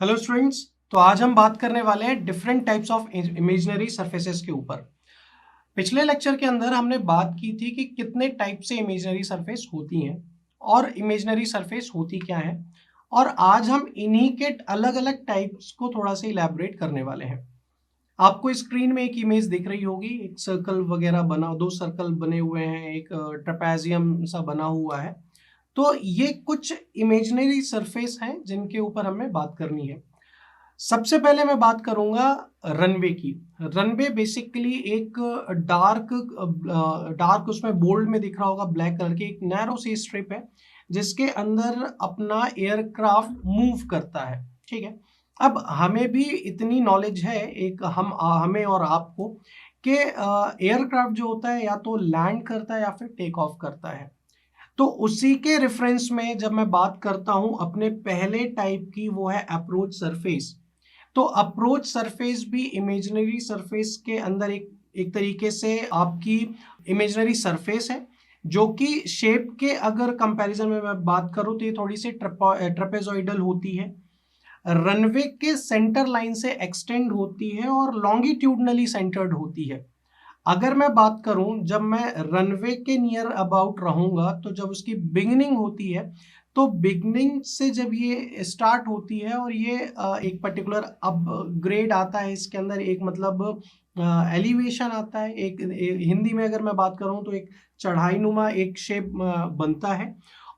Hello students. तो आज हम बात करने वाले हैं different types of imaginary surfaces के ऊपर। पिछले लेक्चर के अंदर हमने बात की थी कि कितने टाइप से इमेजिनरी सरफेस होती हैं और इमेजिनरी सरफेस होती क्या है, और आज हम इन्हीं के अलग अलग टाइप्स को थोड़ा सा इलैबोरेट करने वाले हैं। आपको स्क्रीन में एक इमेज दिख रही होगी, एक सर्कल वगैरह बना, दो सर्कल बने हुए हैं, एक ट्रेपेजियम सा बना हुआ है। तो ये कुछ इमेजिनरी सरफेस हैं जिनके ऊपर हमें बात करनी है। सबसे पहले मैं बात करूंगा रनवे की। रनवे बेसिकली एक डार्क डार्क उसमें बोल्ड में दिख रहा होगा ब्लैक कलर की एक नैरो सी स्ट्रिप है जिसके अंदर अपना एयरक्राफ्ट मूव करता है। ठीक है। अब हमें भी इतनी नॉलेज है, एक हमें और आपको, कि एयरक्राफ्ट जो होता है या तो लैंड करता है या फिर टेक ऑफ करता है। तो उसी के रेफरेंस में जब मैं बात करता हूं अपने पहले टाइप की, वो है अप्रोच सरफेस। तो अप्रोच सरफेस भी इमेजिनरी सरफेस के अंदर एक तरीके से आपकी इमेजिनरी सरफेस है, जो कि शेप के अगर कंपैरिजन में मैं बात करूं तो ये थोड़ी सी ट्रेपेजॉइडल होती है, रनवे के सेंटर लाइन से एक्सटेंड होती है और लॉन्गिट्यूडनली सेंटर्ड होती है। अगर मैं बात करूं जब मैं रनवे के नियर अबाउट रहूंगा, तो जब उसकी बिगिनिंग होती है, तो बिगिनिंग से जब ये स्टार्ट होती है और ये एक पर्टिकुलर अपग्रेड आता है, इसके अंदर एक मतलब एलिवेशन आता है, हिंदी में अगर मैं बात करूं तो एक चढ़ाई नुमा एक शेप बनता है,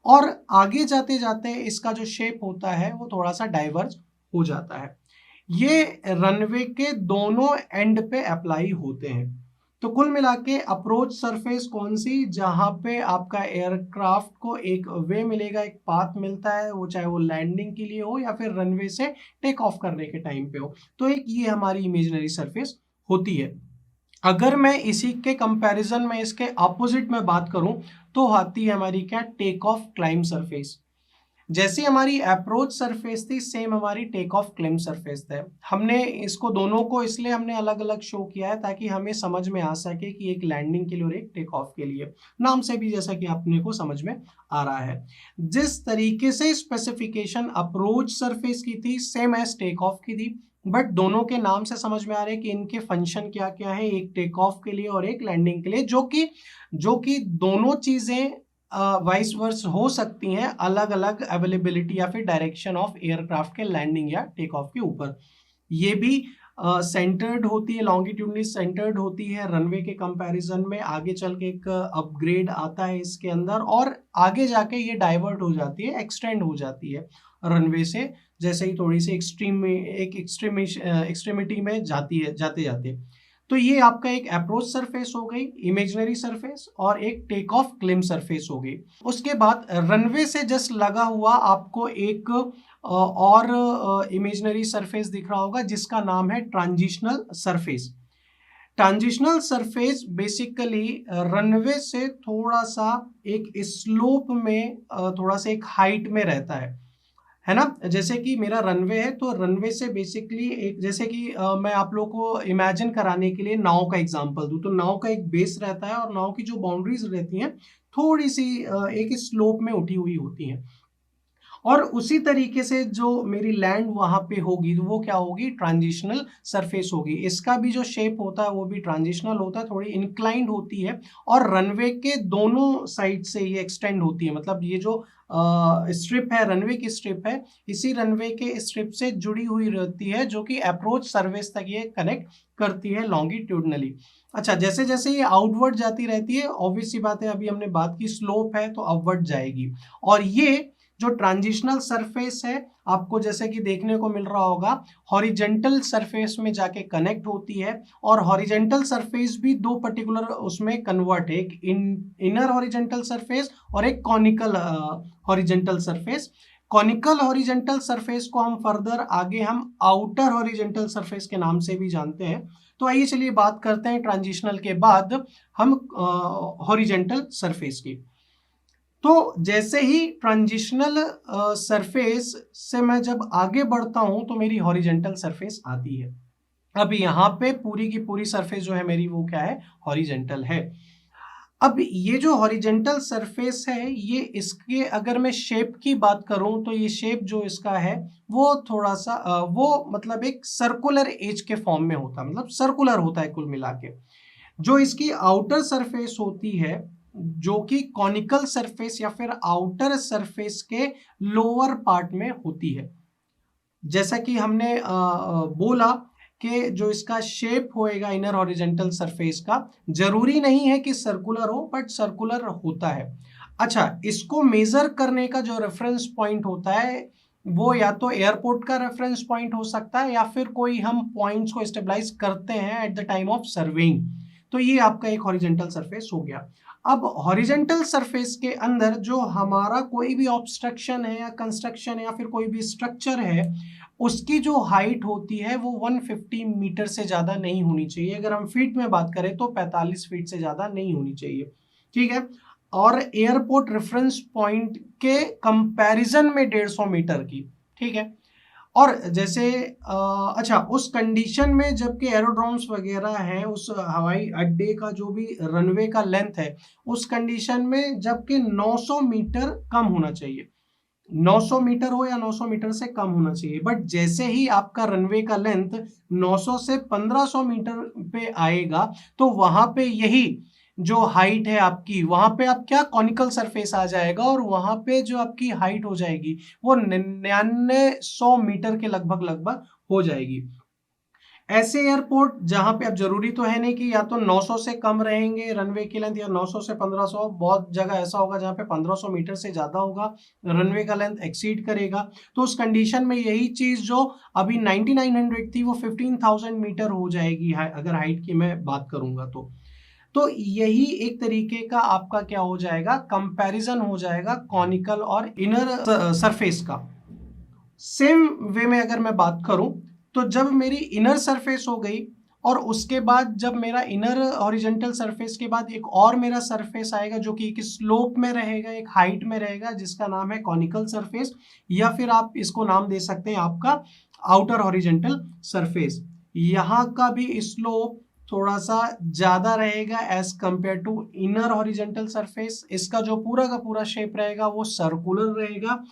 और आगे जाते जाते इसका जो शेप होता है वो थोड़ा सा डाइवर्ज हो जाता है। ये रनवे के दोनों एंड पे अप्लाई होते हैं। तो कुल मिला के अप्रोच सरफेस कौन सी, जहां पे आपका एयरक्राफ्ट को एक वे मिलेगा, एक पाथ मिलता है, वो चाहे वो लैंडिंग के लिए हो या फिर रनवे से टेक ऑफ करने के टाइम पे हो। तो एक ये हमारी इमेजिनरी सरफेस होती है। अगर मैं इसी के कंपैरिजन में इसके ऑपोजिट में बात करूं, तो आती है हमारी क्या, टेक ऑफ क्लाइंब सरफेस। जैसी हमारी अप्रोच सरफेस थी, सेम हमारी टेक ऑफ क्लाइंब सरफेस है। हमने इसको दोनों को इसलिए हमने अलग अलग शो किया है ताकि हमें समझ में आ सके कि एक लैंडिंग के लिए और एक टेक ऑफ के लिए। नाम से भी जैसा कि अपने को समझ में आ रहा है, जिस तरीके से स्पेसिफिकेशन अप्रोच सरफेस की थी सेम एज टेक ऑफ की थी, बट दोनों के नाम से समझ में आ रहा है कि इनके फंक्शन क्या क्या है, एक टेक ऑफ के लिए और एक लैंडिंग के लिए, जो कि दोनों चीजें वाइस वर्स हो सकती हैं, अलग अलग अवेलेबिलिटी या फिर डायरेक्शन ऑफ एयरक्राफ्ट के लैंडिंग या टेक ऑफ के ऊपर। ये भी सेंटर्ड होती है, लॉन्गिट्यूडनली सेंटर्ड होती है रनवे के कंपैरिजन में। आगे चल के एक अपग्रेड आता है इसके अंदर, और आगे जाके ये डाइवर्ट हो जाती है, एक्सटेंड हो जाती है रनवे से, जैसे ही थोड़ी सी एक्सट्रीमिटी में जाती है जाते जाते। तो ये आपका एक अप्रोच सरफेस हो गई, इमेजिनरी सरफेस, और एक टेक ऑफ क्लिम सरफेस हो गई। उसके बाद रनवे से जस्ट लगा हुआ आपको एक और इमेजिनरी सरफेस दिख रहा होगा जिसका नाम है transitional surface. Transitional surface basically runway से थोड़ा सा एक स्लोप में, थोड़ा सा एक हाइट में रहता है ना। जैसे कि मेरा रनवे है, तो रनवे से बेसिकली एक, जैसे कि मैं आप लोग को इमेजिन कराने के लिए नाव का एग्जांपल दूं, तो नाव का एक बेस रहता है और नाव की जो बाउंड्रीज रहती हैं थोड़ी सी एक स्लोप में उठी हुई होती हैं, और उसी तरीके से जो मेरी लैंड वहां पे होगी तो वो क्या होगी, ट्रांजिशनल सरफेस होगी। इसका भी जो शेप होता है वो भी ट्रांजिशनल होता है, थोड़ी इंक्लाइंड होती है, और रनवे के दोनों साइड से ये एक्सटेंड होती है। मतलब ये जो स्ट्रिप है, रनवे की स्ट्रिप है, इसी रनवे के स्ट्रिप से जुड़ी हुई रहती है, जो कि अप्रोच सर्विस तक ये कनेक्ट करती है लॉन्गिट्यूडनली। अच्छा, जैसे जैसे ये आउटवर्ड जाती रहती है, ऑब्वियस सी बात है, अभी हमने बात की स्लोप है तो अपवर्ड जाएगी। और ये जो ट्रांजिशनल सरफेस है, आपको जैसे कि देखने को मिल रहा होगा, हॉरिजेंटल सरफेस में जाके कनेक्ट होती है, और हॉरिजेंटल सरफेस भी दो पर्टिकुलर उसमें कन्वर्ट है, एक इनर हॉरिजेंटल सरफेस और एक conical horizontal surface. Conical horizontal surface को हम फर्दर आगे हम आउटर हॉरिजेंटल सरफेस के नाम से भी जानते हैं। तो आइए चलिए बात करते हैं ट्रांजिशनल के बाद हम हॉरिजेंटल सरफेस की। तो जैसे ही ट्रांजिशनल सरफेस से मैं जब आगे बढ़ता हूं तो मेरी हॉरिजेंटल सरफेस आती है। अब यहाँ पे पूरी की पूरी सरफेस जो है मेरी वो क्या है, हॉरिजेंटल है। अब ये जो हॉरिजेंटल सरफेस है, ये इसके अगर मैं शेप की बात करूं तो ये शेप जो इसका है वो थोड़ा सा वो मतलब एक सर्कुलर एज के फॉर्म में होता है, मतलब सर्कुलर होता है कुल मिला के। जो इसकी आउटर सरफेस होती है, जो कि कॉनिकल सरफेस या फिर आउटर सरफेस के लोअर पार्ट में होती है। जैसा कि हमने बोला कि जो इसका शेप होएगा इनर हॉरिजेंटल सरफेस का, जरूरी नहीं है कि सर्कुलर हो, बट सर्कुलर होता है। अच्छा, इसको मेजर करने का जो रेफरेंस पॉइंट होता है वो या तो एयरपोर्ट का रेफरेंस पॉइंट हो सकता है या फिर कोई हम पॉइंट्स को स्टेबलाइज करते हैं at the time of surveying. तो ये आपका एक हॉरिजेंटल सरफेस हो गया। अब हॉरिजेंटल सरफेस के अंदर जो हमारा कोई भी ऑब्स्ट्रक्शन है या कंस्ट्रक्शन है या फिर कोई भी स्ट्रक्चर है, उसकी जो हाइट होती है वो 150 मीटर से ज्यादा नहीं होनी चाहिए। अगर हम फीट में बात करें तो 45 फीट से ज्यादा नहीं होनी चाहिए, ठीक है। और एयरपोर्ट रेफरेंस पॉइंट के कंपैरिजन में 150 मीटर की, ठीक है। और जैसे अच्छा, उस कंडीशन में जबकि एरोड्रोम्स वगैरह हैं, उस हवाई अड्डे का जो भी रनवे का लेंथ है, उस कंडीशन में जबकि 900 मीटर कम होना चाहिए। 900 मीटर हो या 900 मीटर से कम होना चाहिए। बट जैसे ही आपका रनवे का लेंथ 900 से 1500 मीटर पे आएगा, तो वहां पे यही जो हाइट है आपकी, वहां पे आप क्या कॉनिकल सरफेस आ जाएगा और वहां पे जो आपकी हाइट हो जाएगी वो 9900 मीटर के लगभग लगभग हो जाएगी। ऐसे एयरपोर्ट जहां पे अब जरूरी तो है नहीं कि या तो 900 से कम रहेंगे रनवे की लेंथ या 900 से 1500, बहुत जगह ऐसा होगा जहां पे 1500 मीटर से ज्यादा होगा, रनवे का लेंथ एक्सीड करेगा। तो उस कंडीशन में यही चीज जो अभी 9900 थी वो 15000 मीटर हो जाएगी, अगर हाइट की मैं बात करूंगा तो यही एक तरीके का आपका क्या हो जाएगा, कंपैरिजन हो जाएगा कॉनिकल और इनर सरफेस का। सेम वे में अगर मैं बात करूं तो जब मेरी इनर सरफेस हो गई और उसके बाद जब मेरा इनर हॉरिजेंटल सरफेस के बाद एक और मेरा सरफेस आएगा जो कि एक स्लोप में रहेगा, एक हाइट में रहेगा, जिसका नाम है कॉनिकल सरफेस, या फिर आप इसको नाम दे सकते हैं आपका आउटर हॉरिजेंटल सरफेस। यहाँ का भी स्लोप थोड़ा सा ज्यादा रहेगा as compare to inner horizontal surface. इसका जो पूरा का पूरा शेप रहेगा वो सर्कुलर रहेगा।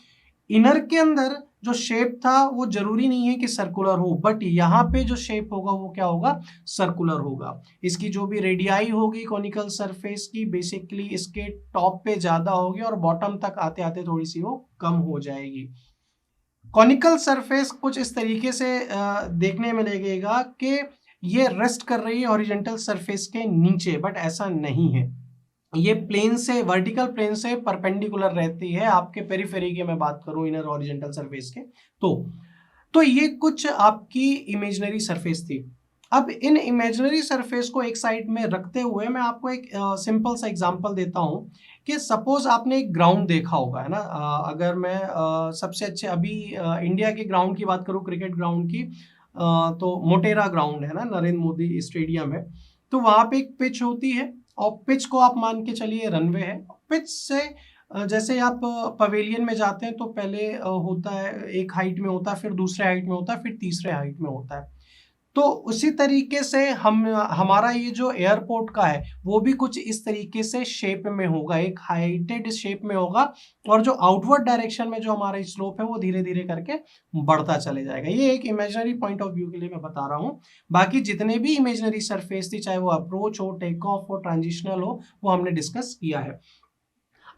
इनर के अंदर जो शेप था वो जरूरी नहीं है कि सर्कुलर हो, बट यहाँ पे जो शेप होगा वो क्या होगा, सर्कुलर होगा। इसकी जो भी रेडियाई होगी कॉनिकल सरफेस की, बेसिकली इसके टॉप पे ज्यादा होगी और बॉटम तक आते आते थोड़ी सी वो कम हो जाएगी। कॉनिकल सरफेस कुछ इस तरीके से देखने में लगेगा कि ये रेस्ट कर रही है हॉरिजेंटल सरफेस के नीचे, बट ऐसा नहीं है। ये प्लेन से, वर्टिकल प्लेन से परपेंडिकुलर रहती है आपके पेरिफेरी की मैं बात करूं इनर हॉरिजेंटल सरफेस के। तो ये कुछ आपकी इमेजिनरी सरफेस थी। अब इन इमेजिनरी सरफेस को एक साइड में रखते हुए मैं आपको एक सिंपल सा एग्जांपल देता हूं कि सपोज आपने एक ग्राउंड देखा होगा, है ना। अगर मैं सबसे अच्छे अभी इंडिया के ग्राउंड की बात करूं, क्रिकेट ग्राउंड की, तो मोटेरा ग्राउंड है ना, नरेंद्र मोदी स्टेडियम है। तो वहां पे एक पिच होती है और पिच को आप मान के चलिए रनवे है। पिच से जैसे आप पवेलियन में जाते हैं तो पहले होता है एक हाइट में होता है, फिर दूसरे हाइट में होता है, फिर तीसरे हाइट में होता है। तो उसी तरीके से हम हमारा ये जो एयरपोर्ट का है वो भी कुछ इस तरीके से शेप में होगा, एक हाइटेड शेप में होगा। और जो आउटवर्ड डायरेक्शन में जो हमारा स्लोप है वो धीरे धीरे करके बढ़ता चले जाएगा। ये एक इमेजिनरी पॉइंट ऑफ व्यू के लिए मैं बता रहा हूँ। बाकी जितने भी इमेजिनरी सरफेस थी, चाहे वो अप्रोच हो, टेक ऑफ हो, ट्रांजिशनल हो, वो हमने डिस्कस किया है।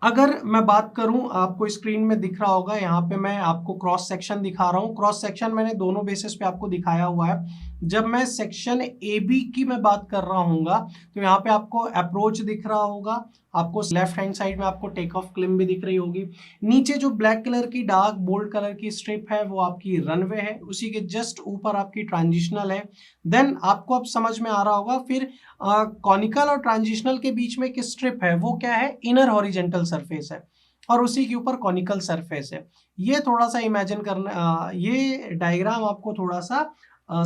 अगर मैं बात करूं, आपको स्क्रीन में दिख रहा होगा, यहाँ पे मैं आपको क्रॉस सेक्शन दिखा रहा हूँ। क्रॉस सेक्शन मैंने दोनों बेसिस पे आपको दिखाया हुआ है। जब मैं सेक्शन ए बी की मैं बात कर रहा हूँगा तो यहाँ पे आपको अप्रोच दिख रहा होगा, आपको लेफ्ट हैंड साइड में आपको टेक ऑफ क्लिम भी दिख रही होगी। नीचे जो ब्लैक कलर की डार्क बोल्ड कलर की स्ट्रिप है वो आपकी रनवे है, उसी के जस्ट ऊपर आपकी ट्रांजिशनल है। देन आपको अब समझ में आ रहा होगा फिर कॉनिकल और ट्रांजिशनल के बीच में एक स्ट्रिप है, वो क्या है, इनर हॉरिजेंटल सरफेस है, और उसी के ऊपर कॉनिकल सरफेस है। ये थोड़ा सा इमेजिन करना, ये डायग्राम आपको थोड़ा सा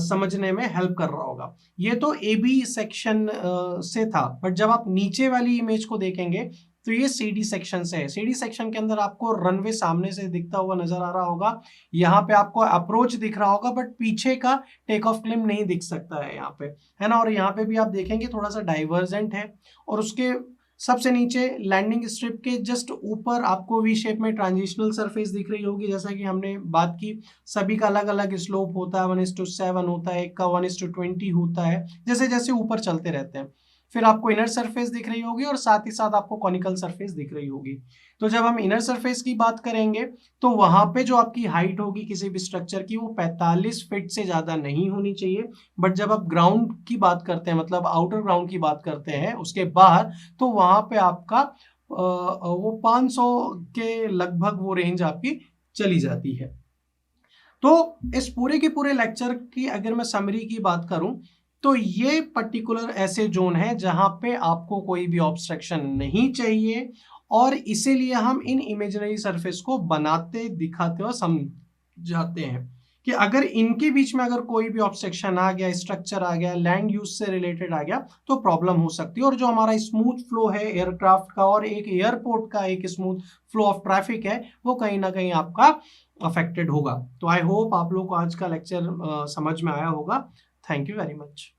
समझने में हेल्प कर रहा होगा। ये तो ए बी सेक्शन से था, बट जब आप नीचे वाली इमेज को देखेंगे तो ये सी डी सेक्शन से है। सी डी सेक्शन के अंदर आपको रनवे सामने से दिखता हुआ नजर आ रहा होगा, यहाँ पे आपको अप्रोच दिख रहा होगा, बट पीछे का टेक ऑफ क्लिम नहीं दिख सकता है यहाँ पे, है ना। और यहाँ पे भी आप देखेंगे थोड़ा सा डाइवर्जेंट है, और उसके सबसे नीचे लैंडिंग स्ट्रिप के जस्ट ऊपर आपको वी शेप में ट्रांजिशनल सरफेस दिख रही होगी, जैसा कि हमने बात की सभी का अलग अलग स्लोप होता है, 1:7 होता है, एक का 1:20 होता है, जैसे जैसे ऊपर चलते रहते हैं। फिर आपको इनर सरफेस दिख रही होगी और साथ ही साथ आपको कॉनिकल सरफेस दिख रही होगी। तो जब हम इनर सरफेस की बात करेंगे तो वहां पे जो आपकी हाइट होगी किसी भी स्ट्रक्चर की वो 45 फीट से ज्यादा नहीं होनी चाहिए। बट जब आप ग्राउंड की बात करते हैं, मतलब आउटर ग्राउंड की बात करते हैं उसके बाहर, तो वहां पे आपका वो 500 के लगभग वो रेंज आपकी चली जाती है। तो इस पूरे के पूरे लेक्चर की अगर मैं समरी की बात करूं तो ये पर्टिकुलर ऐसे जोन है जहां पे आपको कोई भी ऑब्स्ट्रक्शन नहीं चाहिए, और इसीलिए हम इन इमेजिनरी सरफेस को बनाते दिखाते और समझाते हैं कि अगर इनके बीच में अगर कोई भी ऑब्स्ट्रक्शन आ गया, स्ट्रक्चर आ गया, लैंड यूज से रिलेटेड आ गया, तो प्रॉब्लम हो सकती है। और जो हमारा स्मूथ फ्लो है एयरक्राफ्ट का और एक एयरपोर्ट का एक स्मूथ फ्लो ऑफ ट्रैफिक है, वो कहीं ना कहीं आपका अफेक्टेड होगा। तो आई होप आप लोग को आज का लेक्चर समझ में आया होगा। Thank you very much.